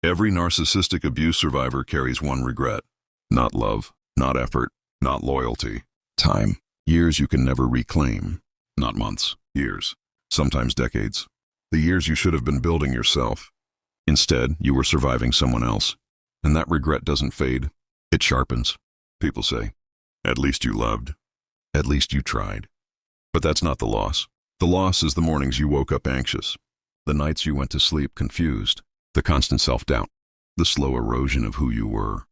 Every narcissistic abuse survivor carries one regret. Not love, not effort, not loyalty. Time. Years you can never reclaim. Not months, years. Sometimes decades. The years you should have been building yourself. Instead, you were surviving someone else. And that regret doesn't fade. It sharpens. People say, at least you loved. At least you tried. But that's not the loss. The loss is the mornings you woke up anxious. The nights you went to sleep confused. The constant self-doubt. The slow erosion of who you were.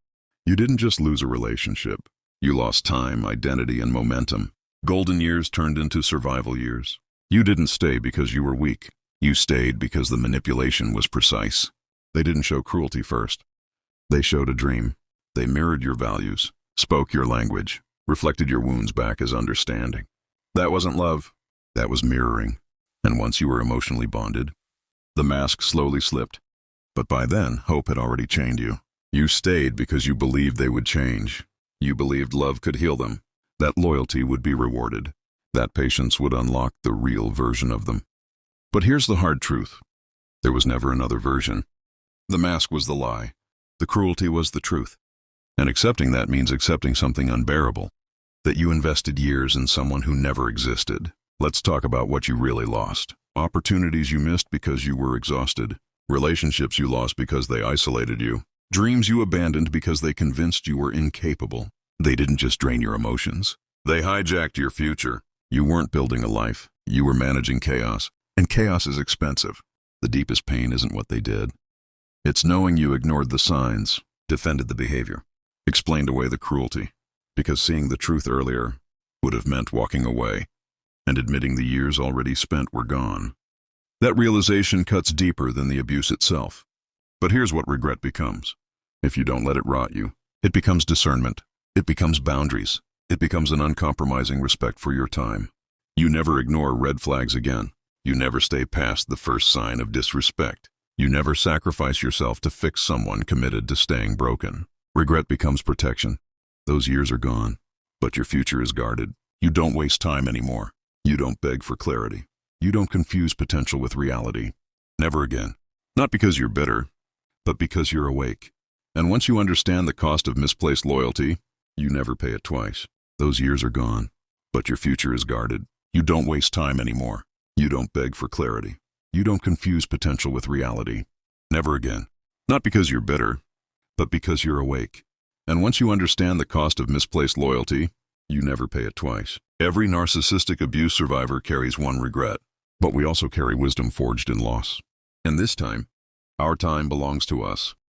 You didn't just lose a relationship. You lost time, identity, and momentum. Golden years turned into survival years. You didn't stay because you were weak. You stayed because the manipulation was precise. They didn't show cruelty first. They showed a dream. They mirrored your values, spoke your language, reflected your wounds back as understanding. That wasn't love. That was mirroring. And once you were emotionally bonded, the mask slowly slipped. But by then, hope had already chained you. You stayed because you believed they would change. You believed love could heal them, that loyalty would be rewarded, that patience would unlock the real version of them. But here's the hard truth. There was never another version. The mask was the lie. The cruelty was the truth. And accepting that means accepting something unbearable, that you invested years in someone who never existed. Let's talk about what you really lost. Opportunities you missed because you were exhausted. Relationships you lost because they isolated you. Dreams you abandoned because they convinced you were incapable. They didn't just drain your emotions. They hijacked your future. You weren't building a life. You were managing chaos. And chaos is expensive. The deepest pain isn't what they did. It's knowing you ignored the signs, defended the behavior, explained away the cruelty, because seeing the truth earlier would have meant walking away and admitting the years already spent were gone. That realization cuts deeper than the abuse itself. But here's what regret becomes. If you don't let it rot you, it becomes discernment. It becomes boundaries. It becomes an uncompromising respect for your time. You never ignore red flags again. You never stay past the first sign of disrespect. You never sacrifice yourself to fix someone committed to staying broken. Regret becomes protection. Those years are gone, but your future is guarded. You don't waste time anymore. You don't beg for clarity. You don't confuse potential with reality. Never again. Not because you're bitter, but because you're awake. And once you understand the cost of misplaced loyalty, you never pay it twice. Those years are gone, but your future is guarded. You don't waste time anymore. You don't beg for clarity. You don't confuse potential with reality. Never again. Not because you're bitter, but because you're awake. And once you understand the cost of misplaced loyalty, you never pay it twice. Every narcissistic abuse survivor carries one regret, but we also carry wisdom forged in loss. And this time, our time belongs to us.